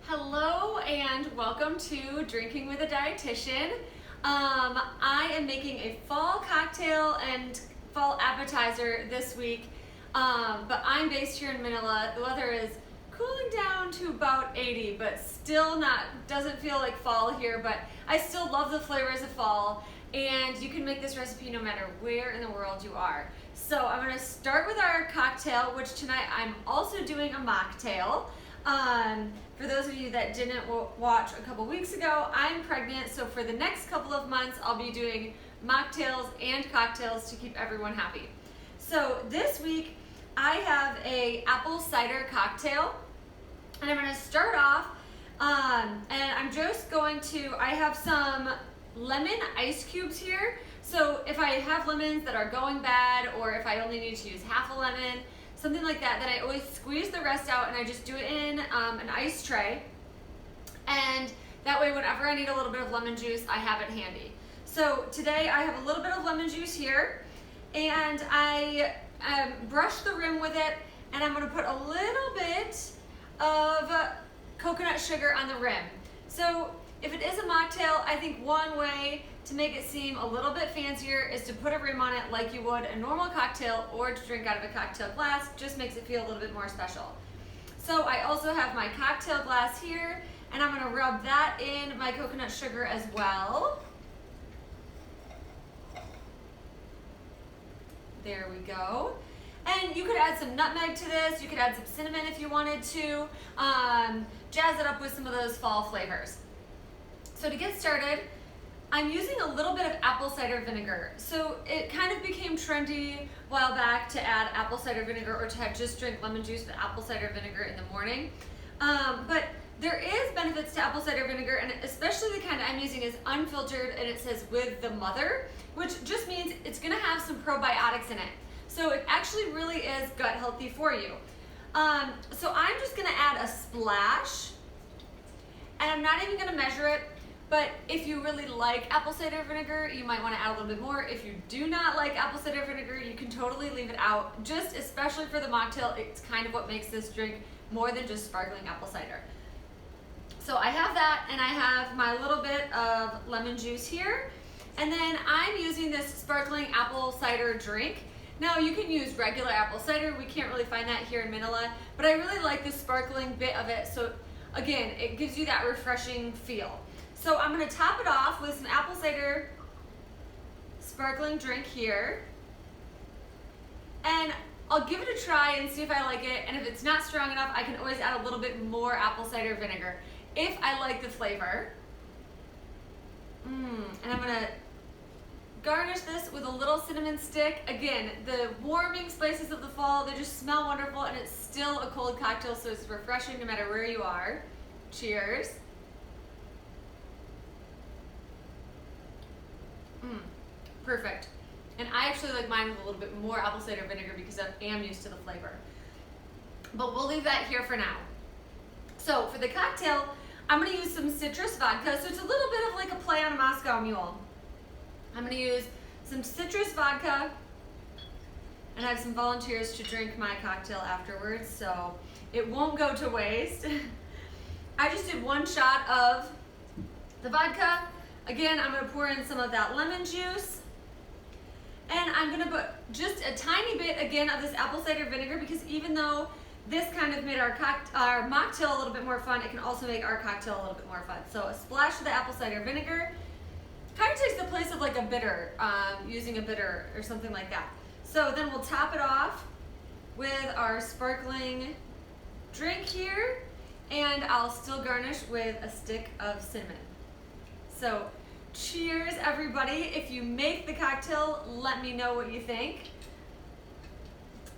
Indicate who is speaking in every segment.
Speaker 1: Hello and welcome to Drinking with a Dietitian. I am making a fall cocktail and fall appetizer this week, but I'm based here in Manila. The weather is cooling down to about 80, but still doesn't feel like fall here, but I still love the flavors of fall, and you can make this recipe no matter where in the world you are. So I'm gonna start with our cocktail, which tonight I'm also doing a mocktail. For those of you that didn't watch a couple weeks ago, I'm pregnant, so for the next couple of months, I'll be doing mocktails and cocktails to keep everyone happy. So this week, I have a apple cider cocktail, and I'm gonna start off, and I'm just going to, I have some lemon ice cubes here. So if I have lemons that are going bad, or if I only need to use half a lemon, something like that, then I always squeeze the rest out and I just do it in an ice tray. And that way, whenever I need a little bit of lemon juice, I have it handy. So today I have a little bit of lemon juice here, and I brush the rim with it, and I'm gonna put a little bit of coconut sugar on the rim. So if it is a mocktail, I think one way to make it seem a little bit fancier is to put a rim on it like you would a normal cocktail, or to drink out of a cocktail glass. Just makes it feel a little bit more special. So I also have my cocktail glass here, and I'm gonna rub that in my coconut sugar as well. There we go. And you could add some nutmeg to this. You could add some cinnamon if you wanted to. Jazz it up with some of those fall flavors. So to get started, I'm using a little bit of apple cider vinegar. So it kind of became trendy a while back to add apple cider vinegar, or to just drink lemon juice with apple cider vinegar in the morning. But there is benefits to apple cider vinegar, and especially the kind I'm using is unfiltered, and it says with the mother, which just means it's gonna have some probiotics in it. So it actually really is gut healthy for you. So I'm just gonna add a splash, and I'm not even gonna measure it. But if you really like apple cider vinegar, you might want to add a little bit more. If you do not like apple cider vinegar, you can totally leave it out. Just especially for the mocktail, it's kind of what makes this drink more than just sparkling apple cider. So I have that, and I have my little bit of lemon juice here. And then I'm using this sparkling apple cider drink. Now you can use regular apple cider. We can't really find that here in Manila, but I really like the sparkling bit of it. So again, it gives you that refreshing feel. So I'm gonna top it off with some apple cider sparkling drink here. And I'll give it a try and see if I like it. And if it's not strong enough, I can always add a little bit more apple cider vinegar if I like the flavor. And I'm gonna garnish this with a little cinnamon stick. Again, the warming spices of the fall, they just smell wonderful, and it's still a cold cocktail, so it's refreshing no matter where you are. Cheers. Perfect. And I actually like mine with a little bit more apple cider vinegar because I am used to the flavor. But we'll leave that here for now. So for the cocktail, I'm gonna use some citrus vodka. So it's a little bit of like a play on a Moscow Mule. I'm gonna use some citrus vodka, and I have some volunteers to drink my cocktail afterwards, so it won't go to waste. I just did one shot of the vodka. Again, I'm gonna pour in some of that lemon juice, and I'm gonna put just a tiny bit again of this apple cider vinegar, because even though this kind of made our mocktail a little bit more fun, it can also make our cocktail a little bit more fun. So a splash of the apple cider vinegar kind of takes the place of like a bitter, using a bitter or something like that. So then we'll top it off with our sparkling drink here, and I'll still garnish with a stick of cinnamon. So cheers, everybody. If you make the cocktail, let me know what you think.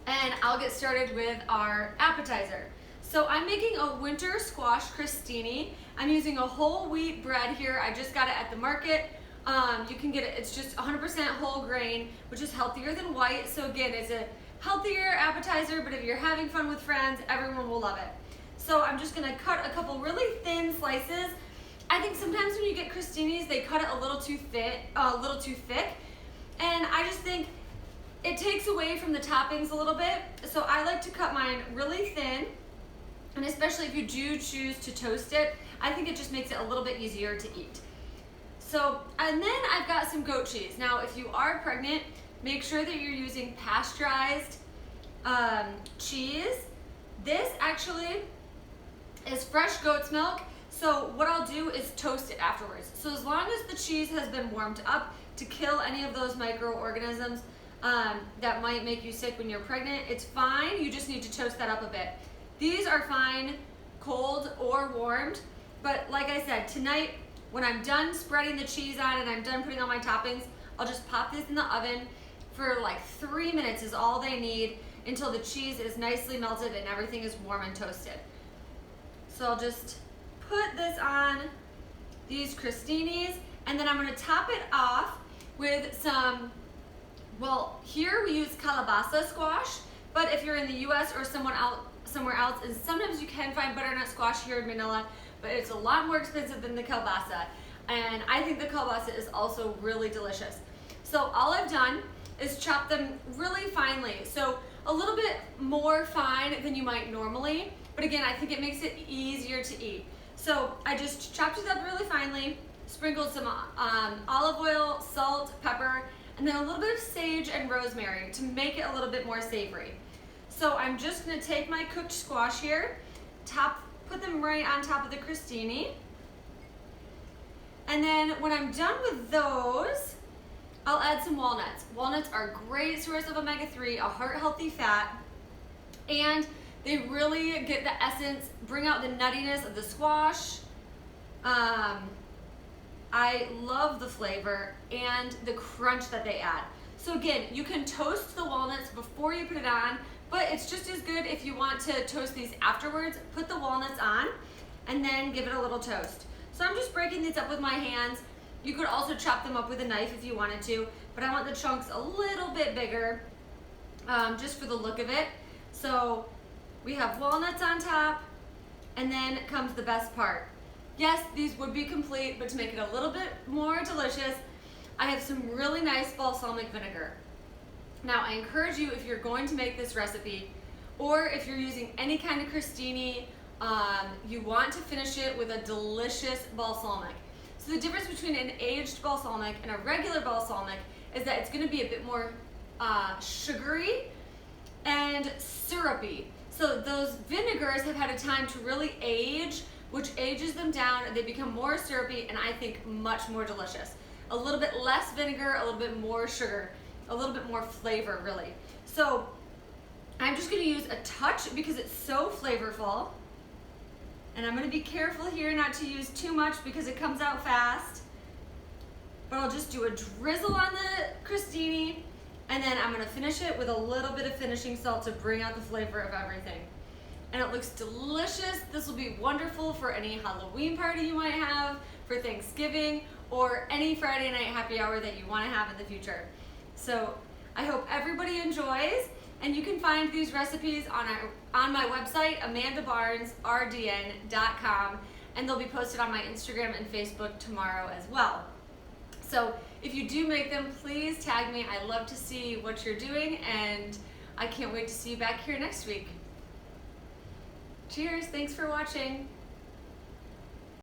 Speaker 1: And I'll get started with our appetizer. So I'm making a winter squash crostini. I'm using a whole wheat bread here. I just got it at the market. You can get it, it's just 100% whole grain, which is healthier than white. So again, it's a healthier appetizer, but if you're having fun with friends, everyone will love it. So I'm just gonna cut a couple really thin slices. I think sometimes when you get crostinis, they cut it a little too thick, and I just think it takes away from the toppings a little bit. So I like to cut mine really thin, And especially if you do choose to toast it, I think it just makes it a little bit easier to eat. So, and then I've got some goat cheese. Now, if you are pregnant, make sure that you're using pasteurized cheese. This actually is fresh goat's milk. So what I'll do is toast it afterwards. So as long as the cheese has been warmed up to kill any of those microorganisms that might make you sick when you're pregnant, it's fine. You just need to toast that up a bit. These are fine cold or warmed, but like I said, tonight when I'm done spreading the cheese on and I'm done putting all my toppings, I'll just pop this in the oven for like 3 minutes is all they need until the cheese is nicely melted and everything is warm and toasted. So I'll just put this on these crostinis, and then I'm gonna top it off with some, well, here we use calabaza squash, but if you're in the US or somewhere else, and sometimes you can find butternut squash here in Manila, but it's a lot more expensive than the calabaza. And I think the calabaza is also really delicious. So all I've done is chop them really finely. So a little bit more fine than you might normally, but again, I think it makes it easier to eat. So I just chopped it up really finely, sprinkled some olive oil, salt, pepper, and then a little bit of sage and rosemary to make it a little bit more savory. So I'm just gonna take my cooked squash here, put them right on top of the crostini. And then when I'm done with those, I'll add some walnuts. Walnuts are a great source of omega-3, a heart-healthy fat, and they really get the essence, bring out the nuttiness of the squash. I love the flavor and the crunch that they add. So again, you can toast the walnuts before you put it on, but it's just as good if you want to toast these afterwards. Put the walnuts on and then give it a little toast. So I'm just breaking these up with my hands. You could also chop them up with a knife if you wanted to, but I want the chunks a little bit bigger, just for the look of it. So we have walnuts on top, and then comes the best part. Yes, these would be complete, but to make it a little bit more delicious, I have some really nice balsamic vinegar. Now, I encourage you, if you're going to make this recipe, or if you're using any kind of crostini, you want to finish it with a delicious balsamic. So the difference between an aged balsamic and a regular balsamic is that it's going to be a bit more sugary and syrupy. So those vinegars have had a time to really age, which ages them down, and they become more syrupy and I think much more delicious. A little bit less vinegar, a little bit more sugar, a little bit more flavor really. So I'm just going to use a touch because it's so flavorful. And I'm going to be careful here not to use too much because it comes out fast. But I'll just do a drizzle on the crostini, and then I'm going to finish it with a little bit of finishing salt to bring out the flavor of everything. And it looks delicious. This will be wonderful for any Halloween party you might have, for Thanksgiving, or any Friday night happy hour that you want to have in the future. So I hope everybody enjoys. And you can find these recipes on my website, amandabarnesrdn.com, and they'll be posted on my Instagram and Facebook tomorrow as well. So if you do make them, please tag me. I love to see what you're doing, and I can't wait to see you back here next week. Cheers, thanks for watching.